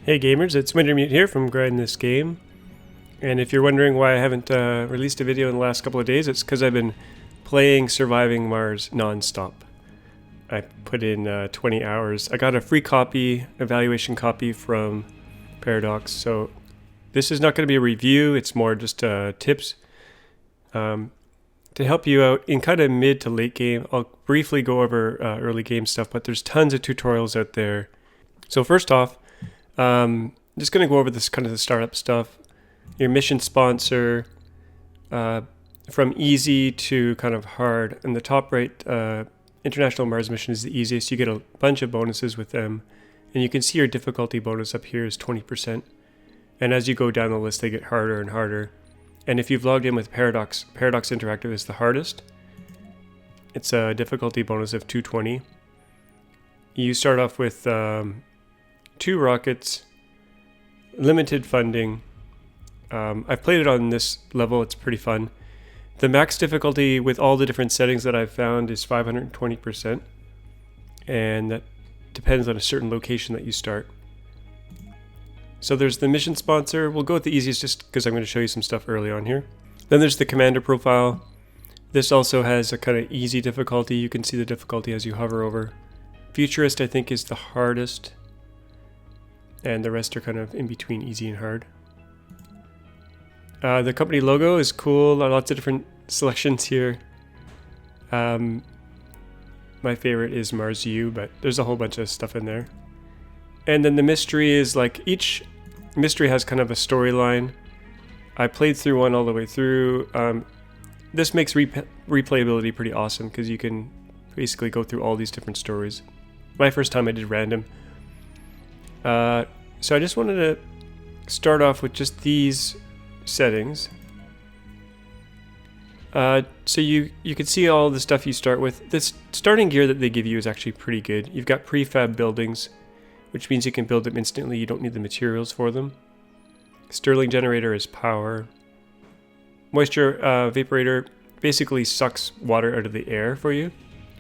Hey gamers, it's Midgame here from Grinding This Game. And if you're wondering why I haven't released a video in the last couple of days, it's because I've been playing Surviving Mars non-stop. I put in 20 hours. I got a free copy, evaluation copy from Paradox, so this is not going to be a review, it's more just tips to help you out in kind of mid to late game. I'll briefly go over early game stuff, but there's tons of tutorials out there. So first off, just going to go over this kind of the startup stuff. Your mission sponsor, from easy to kind of hard. In the top right, International Mars mission is the easiest. You get a bunch of bonuses with them. And you can see your difficulty bonus up here is 20%. And as you go down the list, they get harder and harder. And if you've logged in with Paradox, Paradox Interactive is the hardest. It's a difficulty bonus of 220. You start off with 2 rockets, limited funding. I've played it on this level, it's pretty fun. The max difficulty with all the different settings that I've found is 520%, and that depends on a certain location that you start. So there's the mission sponsor. We'll go with the easiest just because I'm going to show you some stuff early on here. Then there's the commander profile. This also has a kind of easy difficulty. You can see the difficulty as you hover over. Futurist, I think, is the hardest. And the rest are kind of in between easy and hard. The company logo is cool. Lots of different selections here. My favorite is Mars U, but there's a whole bunch of stuff in there. And then the mystery is like each mystery has kind of a storyline. I played through one all the way through. This makes replayability pretty awesome because you can basically go through all these different stories. My first time I did random. So I just wanted to start off with just these settings. So you can see all the stuff you start with. This starting gear that they give you is actually pretty good. You've got prefab buildings, which means you can build them instantly. You don't need the materials for them. Stirling generator is power. Moisture vaporator basically sucks water out of the air for you.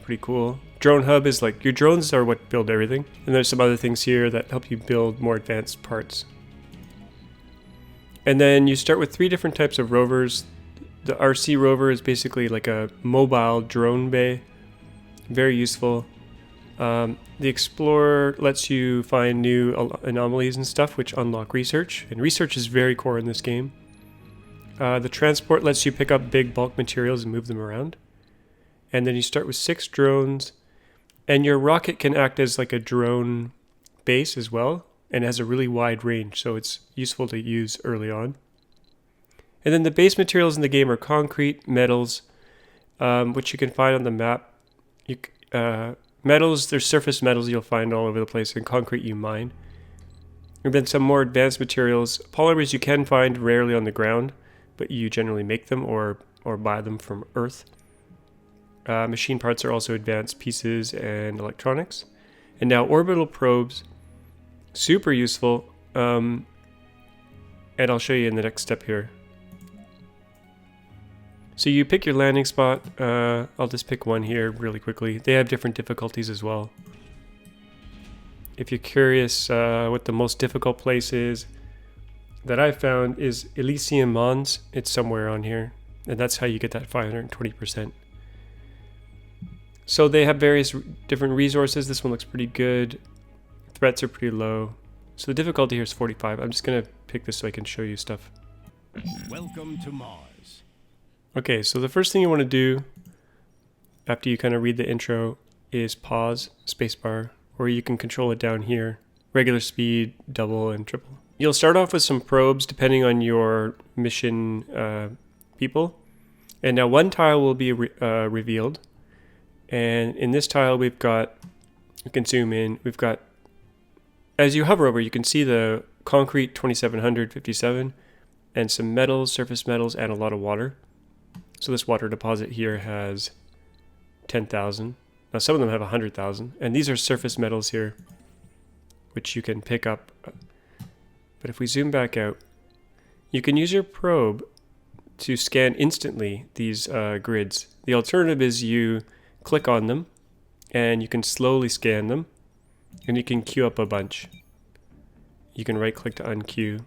Pretty cool. Drone hub is like, your drones are what build everything. And there's some other things here that help you build more advanced parts. And then you start with 3 different types of rovers. The RC rover is basically like a mobile drone bay. Very useful. The Explorer lets you find new anomalies and stuff, which unlock research. And research is very core in this game. The Transport lets you pick up big bulk materials and move them around. And then you start with 6 drones. And your rocket can act as like a drone base as well. And has a really wide range, so it's useful to use early on. And then the base materials in the game are concrete, metals, which you can find on the map. Metals, there's surface metals you'll find all over the place, and concrete you mine. And then some more advanced materials. Polymers you can find rarely on the ground, but you generally make them or buy them from Earth. Machine parts are also advanced pieces and electronics. And now orbital probes, super useful. And I'll show you in the next step here. So you pick your landing spot. I'll just pick one here really quickly. They have different difficulties as well. If you're curious what the most difficult place is that I've found is Elysium Mons. It's somewhere on here. And that's how you get that 520%. So they have various different resources. This one looks pretty good. Threats are pretty low. So the difficulty here is 45. I'm just going to pick this so I can show you stuff. Welcome to Mars. Okay, so the first thing you want to do after you kind of read the intro is pause, spacebar, or you can control it down here. Regular speed, double, and triple. You'll start off with some probes depending on your mission people. And now one tile will be revealed. And in this tile we've got, you can zoom in, we've got, as you hover over, you can see the concrete 2757 and some metals, surface metals, and a lot of water. So this water deposit here has 10,000. Now some of them have 100,000. And these are surface metals here, which you can pick up. But if we zoom back out, you can use your probe to scan instantly these grids. The alternative is you click on them and you can slowly scan them and you can queue up a bunch. you can right click to unqueue.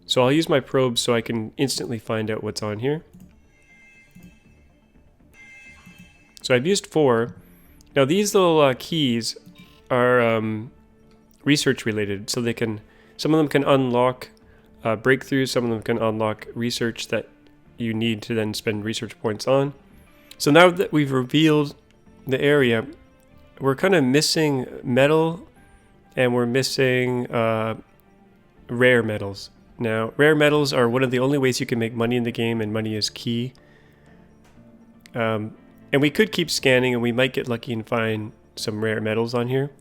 So I'll use my probe so I can instantly find out what's on here. So I've used 4. Now these little keys are research related, so they can, some of them can unlock breakthroughs, some of them can unlock research that you need to then spend research points on. So now that we've revealed the area, we're kind of missing metal and we're missing rare metals. Now, rare metals are one of the only ways you can make money in the game, and money is key. And we could keep scanning and we might get lucky and find some rare metals on here.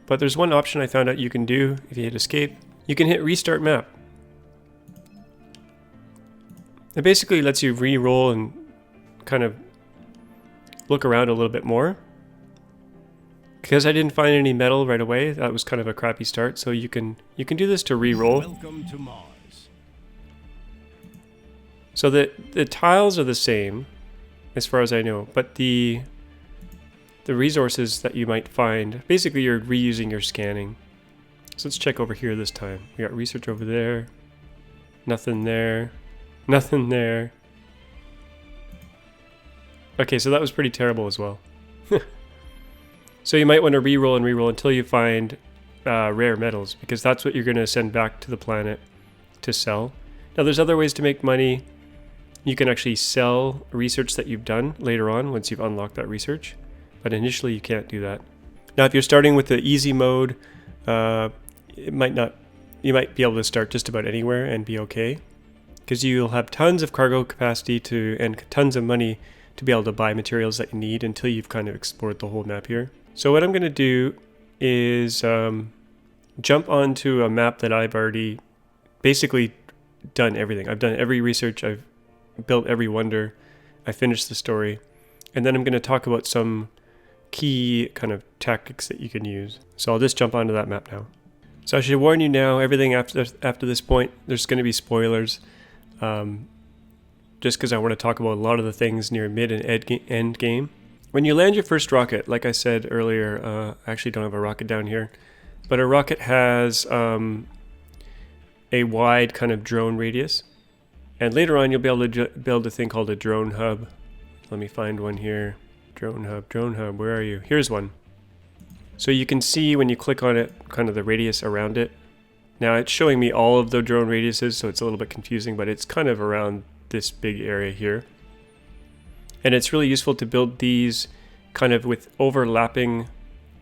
But there's one option I found out you can do if you hit escape. You can hit restart map. It basically lets you re-roll and kind of look around a little bit more. Because I didn't find any metal right away, that was kind of a crappy start. So you can do this to re-roll. Welcome to Mars. So the tiles are the same, as far as I know, but the resources that you might find, basically you're reusing your scanning. So let's check over here this time. We got research over there, nothing there, nothing there. Okay, so that was pretty terrible as well. So you might want to re-roll and re-roll until you find rare metals, because that's what you're going to send back to the planet to sell. Now there's other ways to make money. You can actually sell research that you've done later on once you've unlocked that research, but initially you can't do that. Now if you're starting with the easy mode, you might be able to start just about anywhere and be okay, because you'll have tons of cargo capacity and tons of money to be able to buy materials that you need until you've kind of explored the whole map here. So what I'm going to do is jump onto a map that I've already basically done everything. I've done every research, I've built every wonder, I finished the story, and then I'm going to talk about some key kind of tactics that you can use. So I'll just jump onto that map now. So I should warn you now, everything after this point, there's going to be spoilers. Just because I want to talk about a lot of the things near mid and end game. When you land your first rocket, like I said earlier, I actually don't have a rocket down here, but a rocket has a wide kind of drone radius, and later on you'll be able to build a thing called a drone hub. Let me find one here. Drone hub, where are you? Here's one. So you can see when you click on it, kind of the radius around it. Now it's showing me all of the drone radiuses, so it's a little bit confusing, but it's kind of around this big area here. And it's really useful to build these kind of with overlapping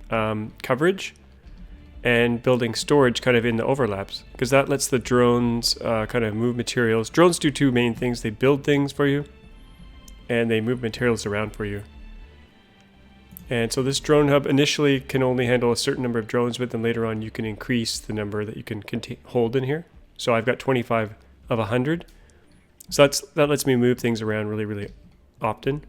coverage and building storage kind of in the overlaps, because that lets the drones kind of move materials. Drones do two main things. They build things for you and they move materials around for you. And so this drone hub initially can only handle a certain number of drones, but then later on you can increase the number that you can hold in here. So I've got 25 of 100. So that lets me move things around really, really often.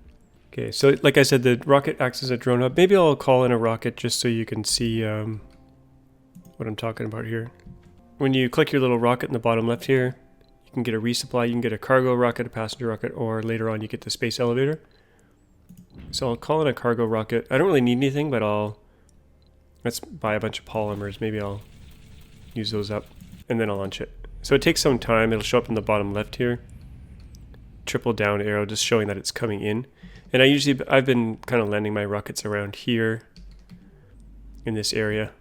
Okay, so like I said, the rocket acts as a drone hub. Maybe I'll call in a rocket just so you can see what I'm talking about here. When you click your little rocket in the bottom left here, you can get a resupply. You can get a cargo rocket, a passenger rocket, or later on you get the space elevator. So I'll call in a cargo rocket. I don't really need anything, but let's buy a bunch of polymers. Maybe I'll use those up and then I'll launch it. So it takes some time. It'll show up in the bottom left here. Triple down arrow, just showing that it's coming in. And I've been kind of landing my rockets around here in this area.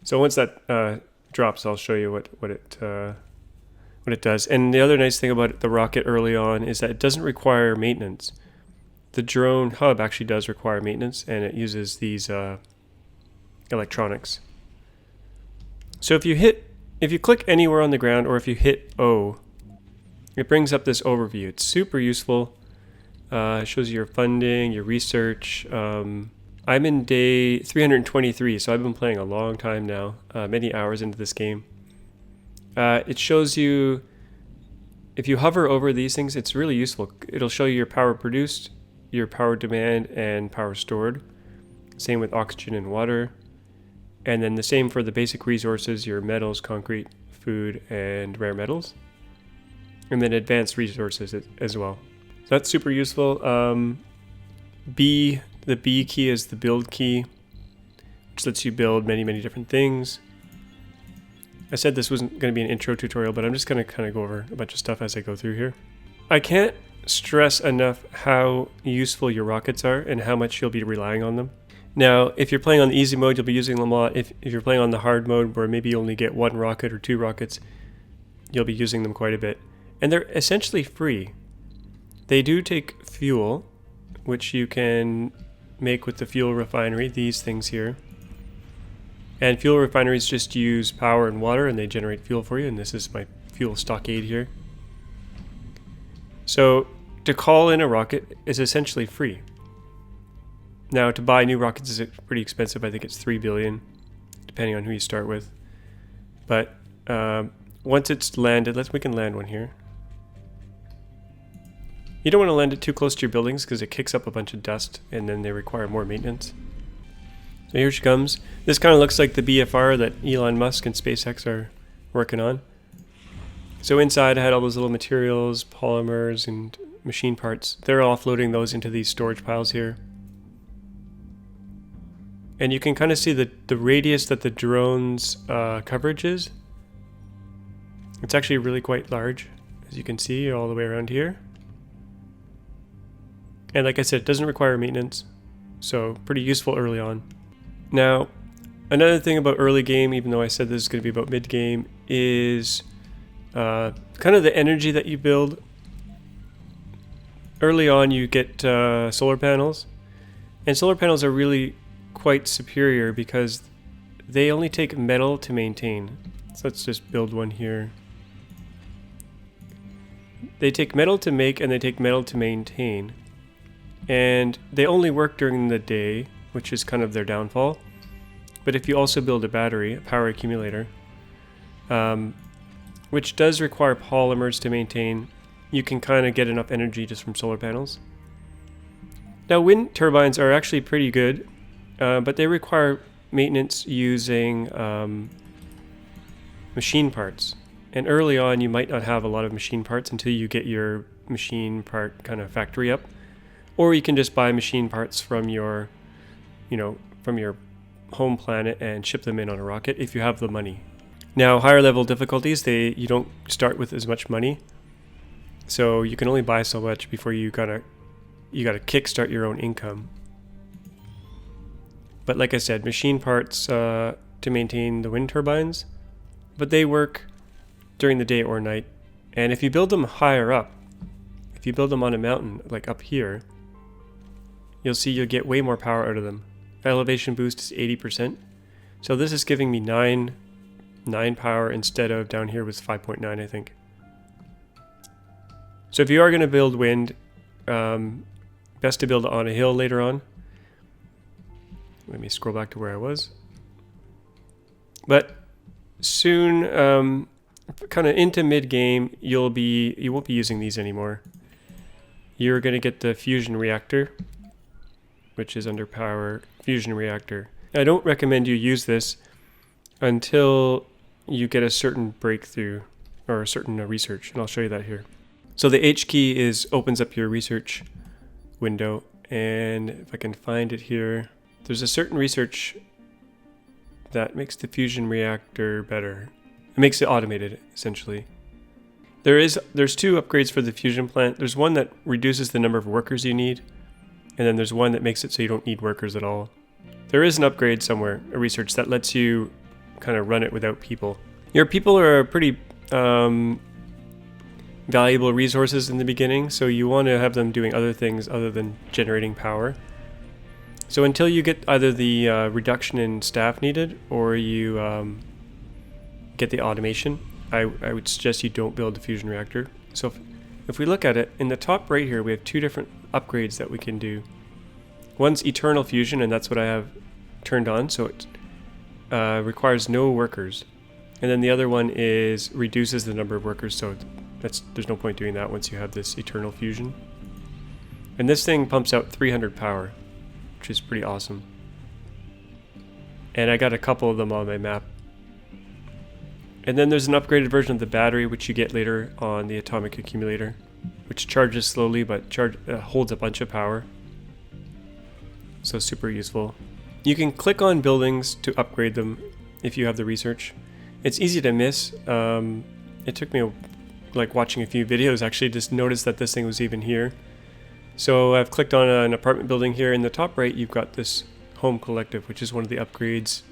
So once that drops, I'll show you what it does. And the other nice thing about the rocket early on is that it doesn't require maintenance. The drone hub actually does require maintenance, and it uses these electronics. So if you click anywhere on the ground, or if you hit O, it brings up this overview. It's super useful. It shows you your funding, your research. I'm in day 323, so I've been playing a long time now, many hours into this game. It shows you, if you hover over these things, it's really useful. It'll show you your power produced, your power demand, and power stored. Same with oxygen and water. And then the same for the basic resources, your metals, concrete, food, and rare metals. And then advanced resources as well. So that's super useful. The B key is the build key. which lets you build many, many different things. I said this wasn't going to be an intro tutorial, but I'm just going to kind of go over a bunch of stuff as I go through here. I can't stress enough how useful your rockets are and how much you'll be relying on them. Now, if you're playing on the easy mode, you'll be using them a lot. If you're playing on the hard mode, where maybe you only get 1 rocket or 2 rockets, you'll be using them quite a bit. And they're essentially free. They do take fuel, which you can make with the fuel refinery, these things here. And fuel refineries just use power and water, and they generate fuel for you, and this is my fuel stockade here. So, to call in a rocket is essentially free. Now, to buy new rockets is pretty expensive. I think it's 3 billion, depending on who you start with. But once it's landed, we can land one here. You don't want to land it too close to your buildings because it kicks up a bunch of dust and then they require more maintenance. So here she comes. This kind of looks like the BFR that Elon Musk and SpaceX are working on. So inside I had all those little materials, polymers, and machine parts. They're offloading those into these storage piles here. And you can kind of see the radius that the drone's coverage is. It's actually really quite large, as you can see, all the way around here. And like I said, it doesn't require maintenance, so pretty useful early on. Now, another thing about early game, even though I said this is going to be about mid-game, is kind of the energy that you build. Early on you get solar panels, and solar panels are really quite superior because they only take metal to maintain. So let's just build one here. They take metal to make and they take metal to maintain. And they only work during the day, which is kind of their downfall. But if you also build a battery, a power accumulator, which does require polymers to maintain, you can kind of get enough energy just from solar panels. Now, wind turbines are actually pretty good, but they require maintenance using machine parts. And early on, you might not have a lot of machine parts until you get your machine part kind of factory up. Or you can just buy machine parts from your, from your home planet and ship them in on a rocket if you have the money. Now, higher level difficulties, you don't start with as much money, so you can only buy so much before you gotta kickstart your own income. But like I said, machine parts to maintain the wind turbines, but they work during the day or night. And if you build them higher up, if you build them on a mountain like up here, you'll see you'll get way more power out of them. Elevation boost is 80%. So this is giving me 9 power instead of down here was 5.9, I think. So if you are going to build wind, best to build it on a hill later on. Let me scroll back to where I was. But soon, kind of into mid-game, you won't be using these anymore. You're going to get the fusion reactor, which is under power, fusion reactor. I don't recommend you use this until you get a certain breakthrough or a certain research, and I'll show you that here. So the H key opens up your research window, and if I can find it here, there's a certain research that makes the fusion reactor better. It makes it automated, essentially. There's 2 upgrades for the fusion plant. There's one that reduces the number of workers you need, and then there's one that makes it so you don't need workers at all. There is an upgrade somewhere, a research that lets you kind of run it without people. Your people are pretty valuable resources in the beginning, so you want to have them doing other things other than generating power. So until you get either the reduction in staff needed or you get the automation, I would suggest you don't build the fusion reactor. So if we look at it, in the top right here, we have 2 different upgrades that we can do. One's eternal fusion, and that's what I have turned on, so it requires no workers. And then the other one is reduces the number of workers, so there's no point doing that once you have this eternal fusion. And this thing pumps out 300 power, which is pretty awesome. And I got a couple of them on my map. And then there's an upgraded version of the battery, which you get later on the atomic accumulator, which charges slowly but holds a bunch of power. So super useful. You can click on buildings to upgrade them if you have the research. It's easy to miss. It took me like watching a few videos actually just noticed that this thing was even here. So I've clicked on an apartment building here. In the top right, you've got this home collective, which is one of the upgrades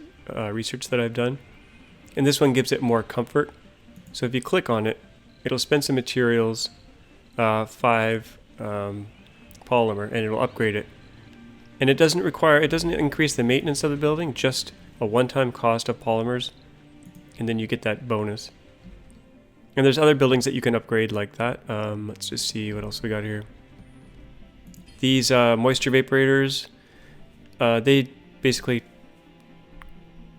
research that I've done. And this one gives it more comfort. So if you click on it, it'll spend some materials, 5 polymer, and it'll upgrade it. And it doesn't increase the maintenance of the building, just a one-time cost of polymers, and then you get that bonus. And there's other buildings that you can upgrade like that. Let's just see what else we got here. These moisture vaporators, they basically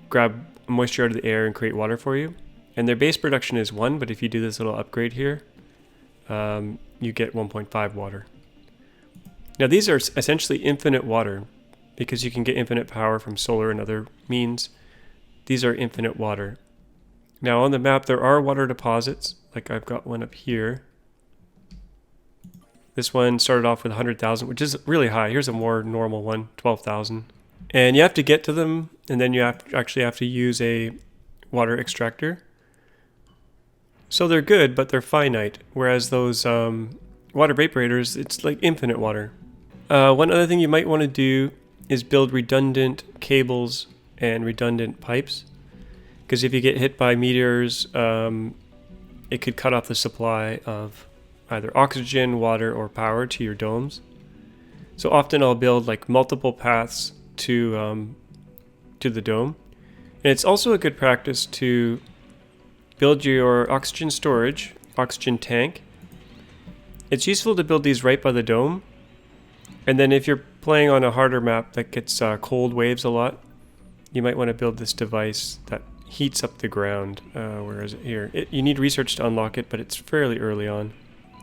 grab moisture out of the air and create water for you. And their base production is 1, but if you do this little upgrade here, you get 1.5 water. Now these are essentially infinite water, because you can get infinite power from solar and other means. These are infinite water. Now on the map there are water deposits, like I've got one up here. This one started off with 100,000, which is really high. Here's a more normal one, 12,000. And you have to get to them, and then you actually have to use a water extractor. So they're good, but they're finite, whereas those water vaporators, it's like infinite water. One other thing you might want to do is build redundant cables and redundant pipes, because if you get hit by meteors, it could cut off the supply of either oxygen, water, or power to your domes. So often I'll build like multiple paths to the dome, and it's also a good practice to build your oxygen storage, oxygen tank. It's useful to build these right by the dome. And then if you're playing on a harder map that gets cold waves a lot, you might want to build this device that heats up the ground. Where is it here? You need research to unlock it, but it's fairly early on.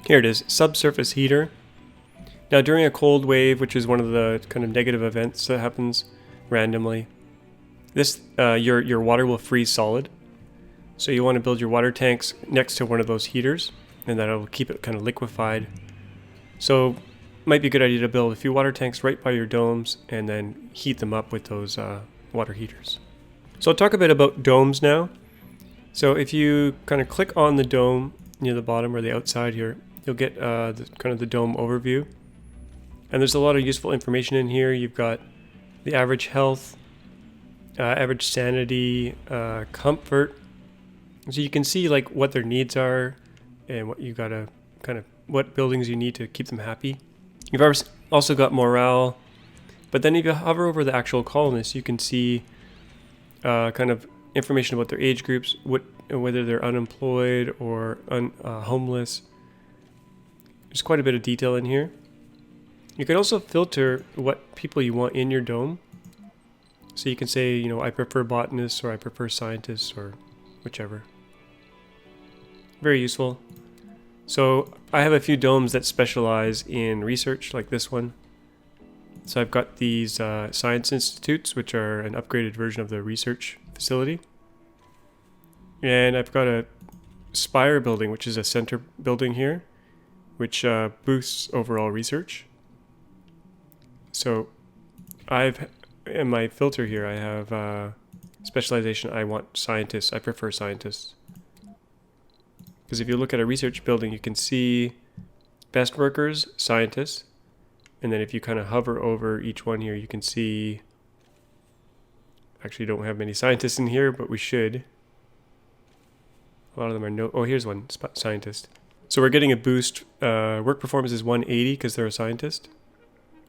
Here it is, subsurface heater. Now during a cold wave, which is one of the kind of negative events that happens randomly, this your water will freeze solid. So you want to build your water tanks next to one of those heaters, and that'll keep it kind of liquefied. So it might be a good idea to build a few water tanks right by your domes and then heat them up with those water heaters. So I'll talk a bit about domes now. So if you kind of click on the dome near the bottom or the outside here, you'll get the dome overview. And there's a lot of useful information in here. You've got the average health, average sanity, comfort. So you can see like what their needs are and what you gotta what buildings you need to keep them happy. You've also got morale, but then if you hover over the actual colonists, you can see kind of information about their age groups, whether they're unemployed or homeless. There's quite a bit of detail in here. You can also filter what people you want in your dome. So you can say, you know, I prefer botanists or I prefer scientists or whichever. Very useful. So I have a few domes that specialize in research, like this one. So I've got these science institutes, which are an upgraded version of the research facility. And I've got a spire building, which is a center building here, which boosts overall research. So in my filter here, I have specialization. I want scientists. I prefer scientists. Because if you look at a research building, you can see best workers, scientists. And then if you kind of hover over each one here, you can see, actually don't have many scientists in here, but we should. A lot of them are oh, here's one, scientist. So we're getting a boost. Work performance is 180 because they're a scientist,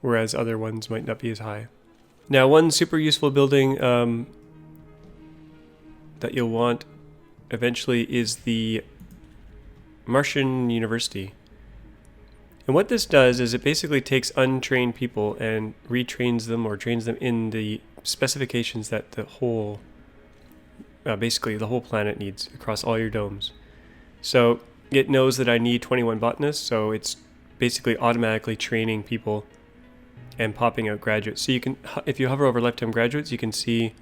whereas other ones might not be as high. Now, one super useful building that you'll want eventually is the Martian University. And what this does is it basically takes untrained people and retrains them or trains them in the specifications that the whole, basically the whole planet needs across all your domes. So it knows that I need 21 botanists, so it's basically automatically training people and popping out graduates. So you can, if you hover over lifetime graduates, you can see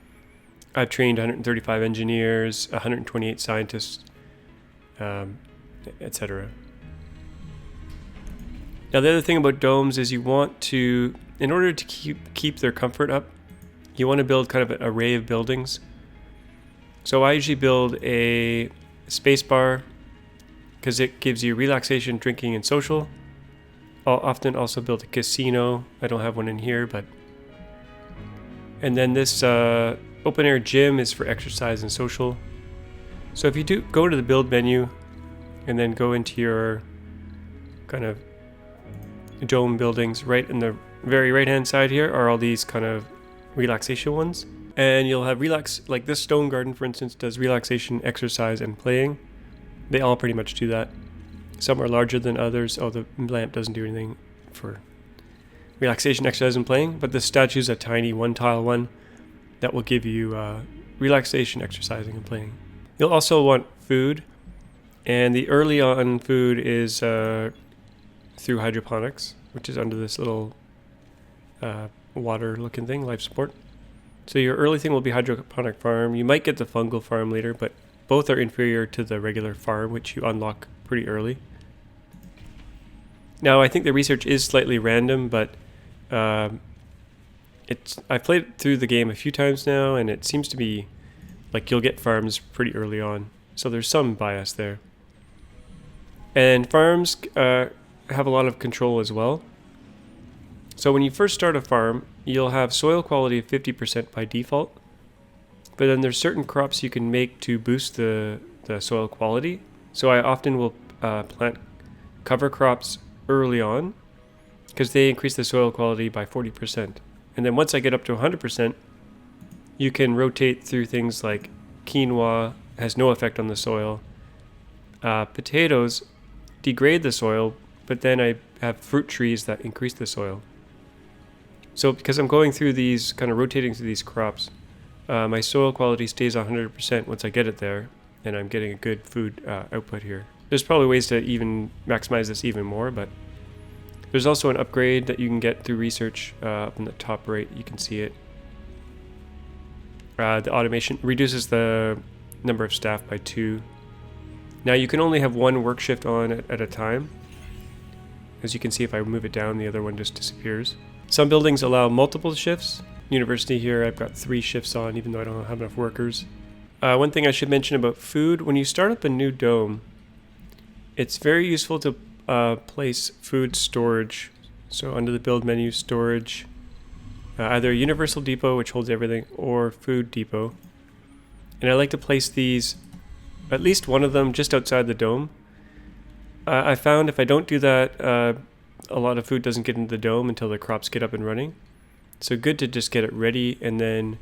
I've trained 135 engineers, 128 scientists, etc. Now the other thing about domes is you want to, in order to keep their comfort up, you want to build kind of an array of buildings. So I usually build a space bar because it gives you relaxation, drinking, and social. I'll often also build a casino. I don't have one in here, but... And then this open air gym is for exercise and social. So if you do go to the build menu and then go into your kind of dome buildings, right in the very right hand side here are all these kind of relaxation ones. And you'll have like this stone garden, for instance, does relaxation, exercise, and playing. They all pretty much do that. Some are larger than others. Oh, the lamp doesn't do anything for relaxation, exercise, and playing. But the statue's a tiny one-tile one that will give you relaxation, exercising, and playing. You'll also want food. And the early on food is through hydroponics, which is under this little water-looking thing, life support. So your early thing will be hydroponic farm. You might get the fungal farm later, but both are inferior to the regular farm, which you unlock pretty early. Now, I think the research is slightly random, but I've played through the game a few times now, and it seems to be like you'll get farms pretty early on. So there's some bias there. And farms have a lot of control as well. So when you first start a farm, you'll have soil quality of 50% by default. But then there's certain crops you can make to boost the soil quality. So I often will plant cover crops early on because they increase the soil quality by 40%. And then once I get up to 100%, you can rotate through things like quinoa, has no effect on the soil. Potatoes degrade the soil, but then I have fruit trees that increase the soil. So because I'm going through these, kind of rotating through these crops, my soil quality stays 100% once I get it there, and I'm getting a good food output here. There's probably ways to even maximize this even more, but there's also an upgrade that you can get through research up in the top right. You can see it. The automation reduces the number of staff by 2. Now you can only have one work shift on at a time. As you can see, if I move it down, the other one just disappears. Some buildings allow multiple shifts. University here, I've got 3 shifts on, even though I don't have enough workers. One thing I should mention about food, when you start up a new dome, it's very useful to place food storage. So under the build menu, storage, either a universal depot, which holds everything, or food depot. And I like to place these, at least one of them, just outside the dome. I found if I don't do that, a lot of food doesn't get into the dome until the crops get up and running. So good to just get it ready, and then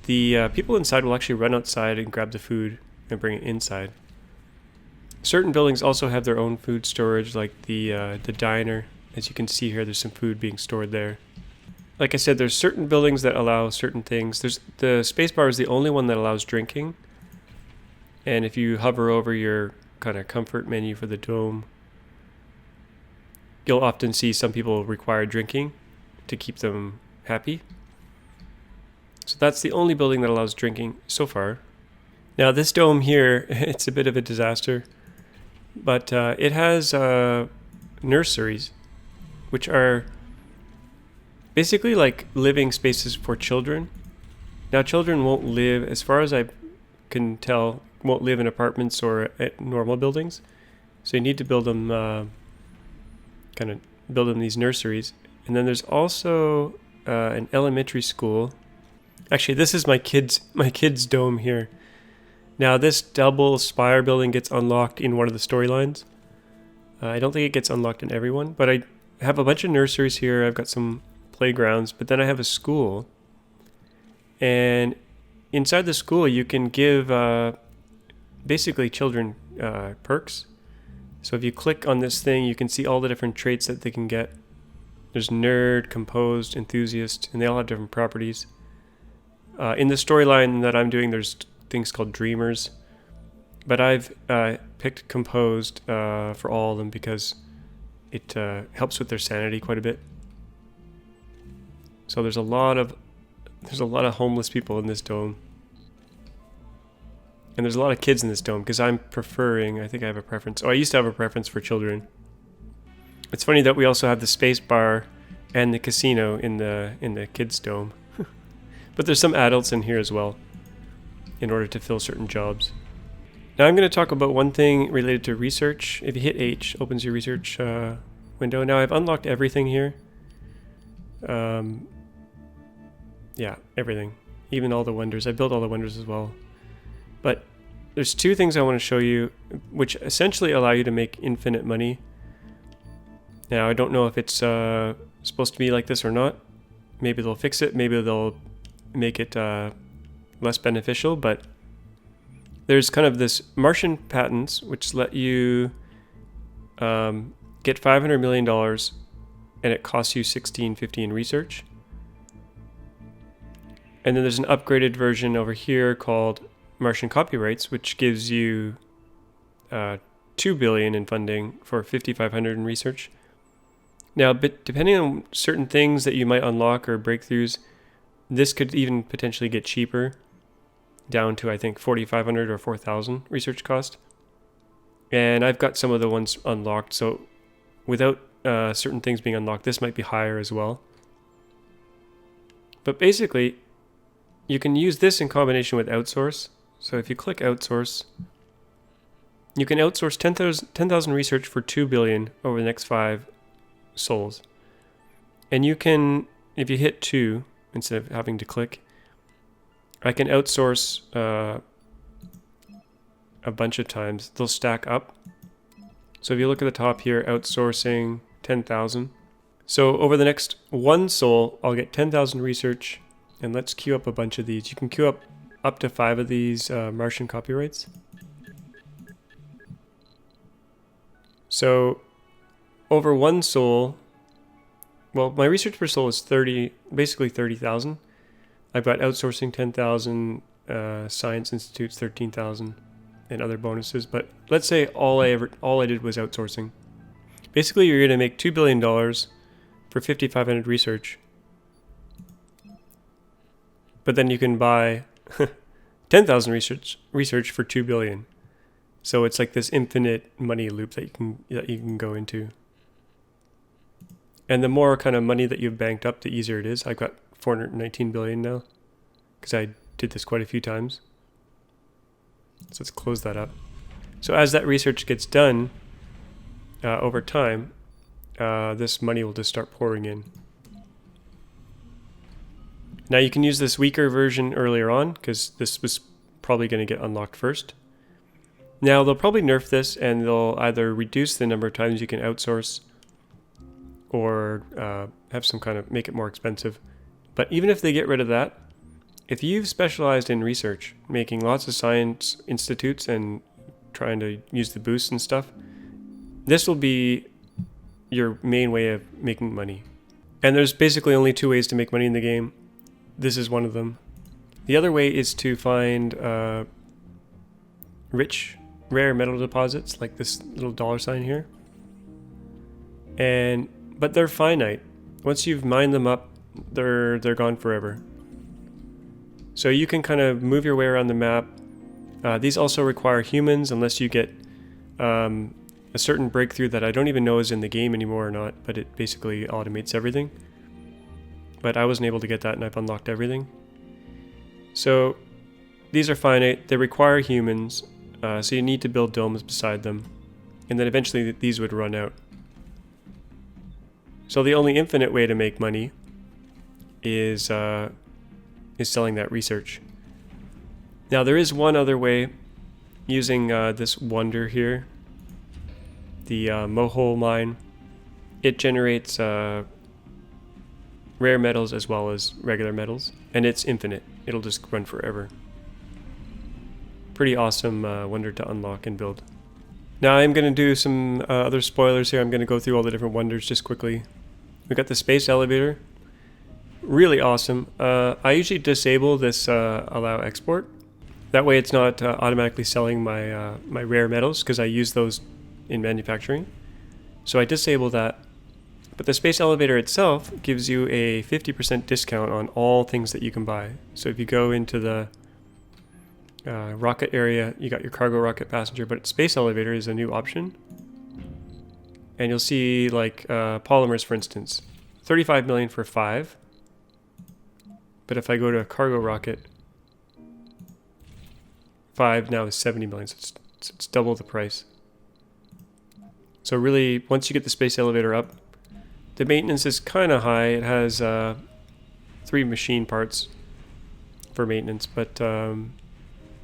the people inside will actually run outside and grab the food and bring it inside. Certain buildings also have their own food storage, like the diner. As you can see here, there's some food being stored there. Like I said, there's certain buildings that allow certain things. The spacebar is the only one that allows drinking. And if you hover over your kind of comfort menu for the dome, you'll often see some people require drinking to keep them happy. So that's the only building that allows drinking so far. Now this dome here, it's a bit of a disaster, but it has nurseries, which are basically like living spaces for children. Now children won't live, as far as I can tell, won't live in apartments or at normal buildings. So you need to build them, build them these nurseries. And then there's also an elementary school. Actually, this is my kids' dome here. Now this double spire building gets unlocked in one of the storylines. I don't think it gets unlocked in everyone, but I have a bunch of nurseries here. I've got some playgrounds, but then I have a school. And inside the school, you can give basically children perks. So if you click on this thing, you can see all the different traits that they can get. There's nerd, composed, enthusiast, and they all have different properties. In the storyline that I'm doing, there's things called dreamers. But I've picked composed for all of them because it helps with their sanity quite a bit. So there's a lot of homeless people in this dome. And there's a lot of kids in this dome because I think I have a preference. Oh, I used to have a preference for children. It's funny that we also have the space bar and the casino in the kids' dome. But there's some adults in here as well in order to fill certain jobs. Now I'm going to talk about one thing related to research. If you hit H, opens your research window. Now I've unlocked everything here. Yeah, everything. Even all the wonders. I built all the wonders as well. But there's two things I want to show you which essentially allow you to make infinite money. Now I don't know if it's supposed to be like this or not. Maybe they'll fix it. Maybe they'll make it less beneficial, but there's kind of this Martian patents which let you get $500 million and it costs you $16.50 in research. And then there's an upgraded version over here called Martian copyrights, which gives you $2 billion in funding for $5,500 in research. Now, but depending on certain things that you might unlock or breakthroughs, this could even potentially get cheaper, down to I think 4,500 or 4,000 research cost. And I've got some of the ones unlocked, so without certain things being unlocked, this might be higher as well. But basically, you can use this in combination with outsource. So if you click outsource, you can outsource 10,000 research for 2 billion over the next 5 sols. And you can, if you hit 2 instead of having to click, I can outsource a bunch of times. They'll stack up. So if you look at the top here, outsourcing 10,000. So over the next 1 sol, I'll get 10,000 research. And let's queue up a bunch of these. You can queue up to 5 of these Martian copyrights. So over 1 sol, well, my research per sol is basically 30,000. I've got outsourcing 10,000, science institutes 13,000, and other bonuses. But let's say all I did was outsourcing. Basically, you're going to make $2 billion for 5,500 research. But then you can buy 10,000 research for 2 billion. So it's like this infinite money loop that you can go into. And the more kind of money that you've banked up, the easier it is. I've got 419 billion now because I did this quite a few times. So let's close that up. So as that research gets done over time, this money will just start pouring in. Now you can use this weaker version earlier on because this was probably going to get unlocked first. Now they'll probably nerf this and they'll either reduce the number of times you can outsource or have some kind of make it more expensive. But even if they get rid of that, if you've specialized in research, making lots of science institutes and trying to use the boosts and stuff, this will be your main way of making money. And there's basically only 2 ways to make money in the game. This is one of them. The other way is to find rich, rare metal deposits, like this little $sign here. But they're finite. Once you've mined them up, they're gone forever. So you can kind of move your way around the map. These also require humans, unless you get a certain breakthrough that I don't even know is in the game anymore or not, but it basically automates everything. But I wasn't able to get that, and I've unlocked everything. So these are finite. They require humans, so you need to build domes beside them. And then eventually these would run out. So the only infinite way to make money is selling that research. Now there is one other way, using this wonder here, the Mohole Mine. It generates rare metals as well as regular metals, and it's infinite. It'll just run forever. Pretty awesome wonder to unlock and build. Now I'm going to do some other spoilers here. I'm going to go through all the different wonders just quickly. We got the space elevator. Really awesome. I usually disable this allow export. That way it's not automatically selling my my rare metals because I use those in manufacturing. So I disable that. But the space elevator itself gives you a 50% discount on all things that you can buy. So if you go into the rocket area, you got your cargo rocket passenger, but space elevator is a new option. And you'll see like polymers, for instance, 35 million for 5. But if I go to a cargo rocket, 5 now is 70 million, so it's double the price. So really, once you get the space elevator up, the maintenance is kind of high. It has 3 machine parts for maintenance, but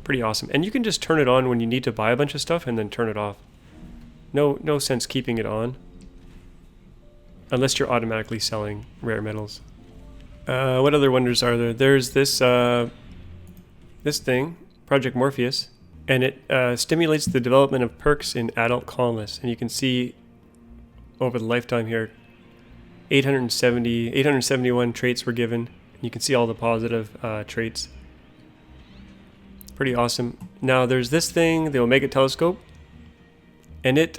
pretty awesome. And you can just turn it on when you need to buy a bunch of stuff and then turn it off. No sense keeping it on unless you're automatically selling rare metals. What other wonders are there? There's this this thing, Project Morpheus, and it stimulates the development of perks in adult colonists. And you can see over the lifetime here, 871 traits were given. You can see all the positive traits. Pretty awesome. Now there's this thing, the Omega Telescope, and it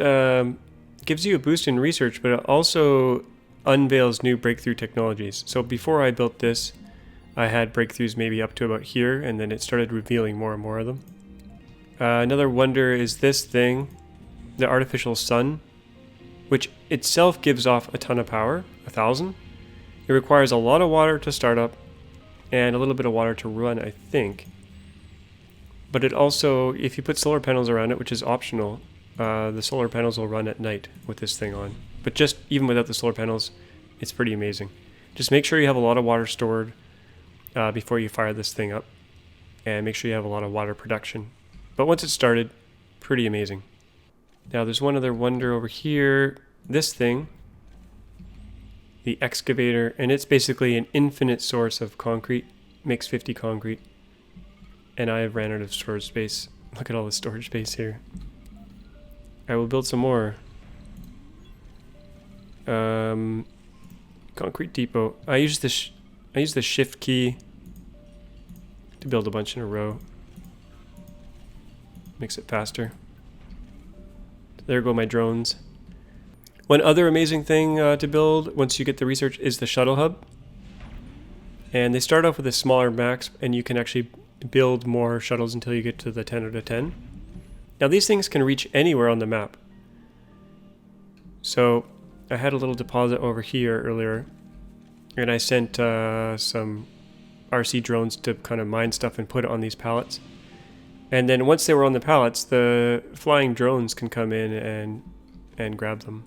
gives you a boost in research, but it also unveils new breakthrough technologies. So before I built this, I had breakthroughs maybe up to about here, and then it started revealing more and more of them. Another wonder is this thing, the artificial sun, which itself gives off a ton of power, 1,000. It requires a lot of water to start up and a little bit of water to run, I think. But it also, if you put solar panels around it, which is optional, the solar panels will run at night with this thing on. But just even without the solar panels, it's pretty amazing. Just make sure you have a lot of water stored before you fire this thing up, and make sure you have a lot of water production. But once it's started, pretty amazing. Now there's one other wonder over here. This thing, the Excavator, and it's basically an infinite source of concrete, makes 50 concrete. And I have ran out of storage space. Look at all the storage space here. I will build some more. Concrete depot. I use the shift key to build a bunch in a row. Makes it faster. There go my drones. One other amazing thing to build once you get the research is the Shuttle Hub. And they start off with a smaller max, and you can actually build more shuttles until you get to the 10 out of 10. Now these things can reach anywhere on the map. So I had a little deposit over here earlier, and I sent some RC drones to kind of mine stuff and put it on these pallets. And then once they were on the pallets, the flying drones can come in and grab them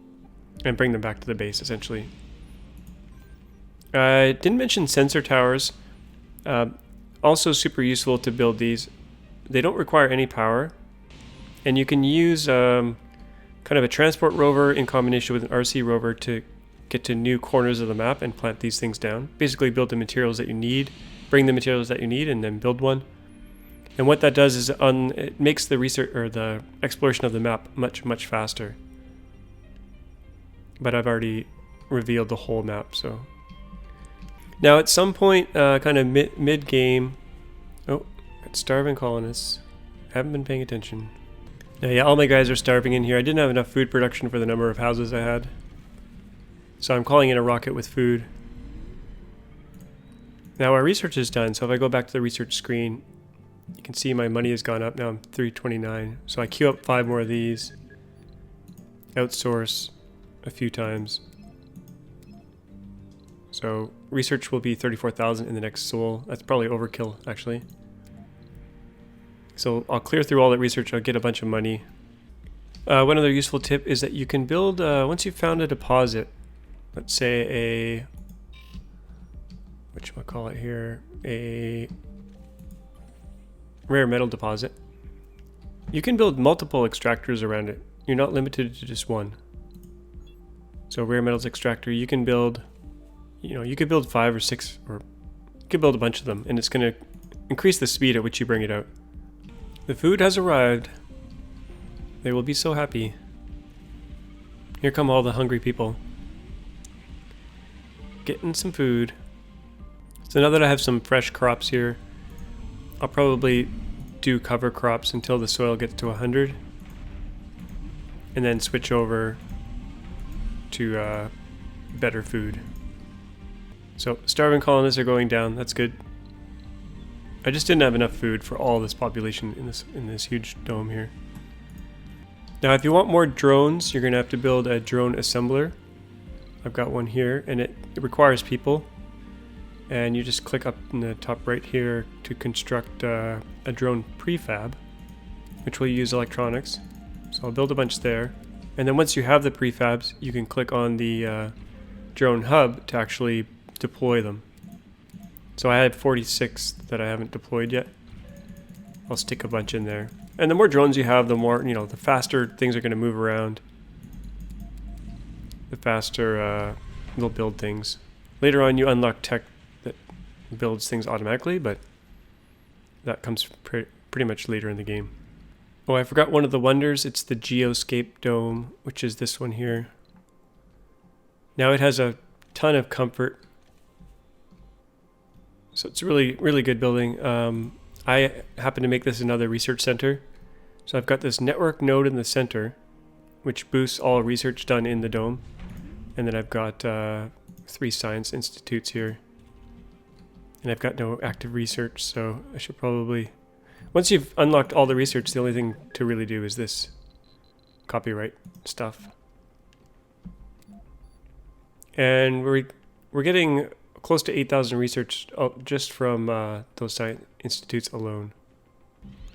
and bring them back to the base, essentially. I didn't mention sensor towers. Also super useful to build these. They don't require any power, and you can use kind of a transport rover in combination with an RC rover to get to new corners of the map and plant these things down. Basically build the materials that you need, bring the materials that you need, and then build one. And what that does is it makes the research or the exploration of the map much faster. But I've already revealed the whole map, so. Now at some point, kind of mid-game, oh, got starving colonists. Haven't been paying attention. Now, yeah, all my guys are starving in here. I didn't have enough food production for the number of houses I had. So I'm calling in a rocket with food. Now our research is done, so if I go back to the research screen, you can see my money has gone up. Now I'm 329. So I queue up 5 more of these. Outsource a few times. So research will be 34,000 in the next soul. That's probably overkill, actually. So I'll clear through all that research. I'll get a bunch of money. One other useful tip is that you can build, once you've found a deposit, let's say whatchamacallit here, a rare metal deposit, you can build multiple extractors around it. You're not limited to just one. So rare metals extractor, you can build, you could build 5 or 6, or you could build a bunch of them, and it's going to increase the speed at which you bring it out. The food has arrived. They will be so happy. Here come all the hungry people. Getting some food. So now that I have some fresh crops here, I'll probably do cover crops until the soil gets to 100. And then switch over to better food. So starving colonists are going down. That's good. I just didn't have enough food for all this population in this huge dome here. Now if you want more drones, you're going to have to build a drone assembler. I've got one here, and it requires people. and you just click up in the top right here to construct a drone prefab, which will use electronics. So I'll build a bunch there, and then once you have the prefabs, you can click on the drone hub to actually deploy them. So I have 46 that I haven't deployed yet. I'll stick a bunch in there. And the more drones you have, the more, you know, the faster things are going to move around. The faster they'll build things. Later on you unlock tech that builds things automatically, but that comes pretty much later in the game. Oh, I forgot one of the wonders. It's the Geoscape Dome, which is this one here. Now it has a ton of comfort. So it's really, really good building. I happen to make this another research center. So I've got this network node in the center, which boosts all research done in the dome. And then I've got 3 science institutes here. And I've got no active research, so I should probably... Once you've unlocked all the research, the only thing to really do is this copyright stuff. And we're getting close to 8,000 research just from those science institutes alone.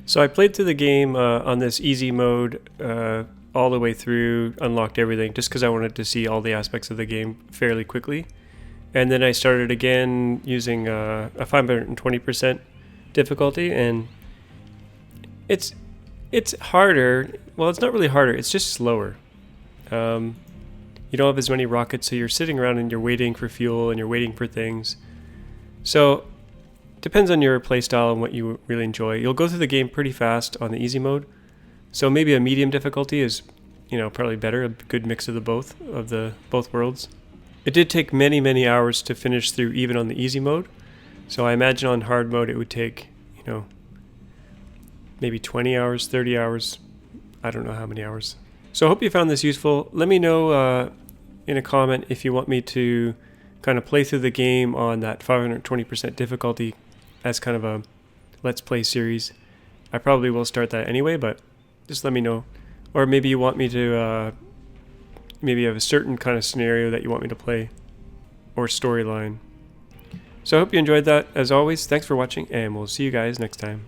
So I played through the game on this easy mode all the way through, unlocked everything, just because I wanted to see all the aspects of the game fairly quickly. And then I started again using a 520% difficulty, and it's harder. Well, it's not really harder, it's just slower. You don't have as many rockets, so you're sitting around and you're waiting for fuel and you're waiting for things. So depends on your playstyle and what you really enjoy. You'll go through the game pretty fast on the easy mode. So maybe a medium difficulty is, you know, probably better, a good mix of both worlds. It did take many, many hours to finish through even on the easy mode. So I imagine on hard mode it would take, you know, maybe 20 hours, 30 hours. I don't know how many hours. So I hope you found this useful. Let me know in a comment if you want me to kind of play through the game on that 520% difficulty as kind of a Let's Play series. I probably will start that anyway, but just let me know. Or maybe you want me to, maybe you have a certain kind of scenario that you want me to play, or storyline. So I hope you enjoyed that. As always, thanks for watching, and we'll see you guys next time.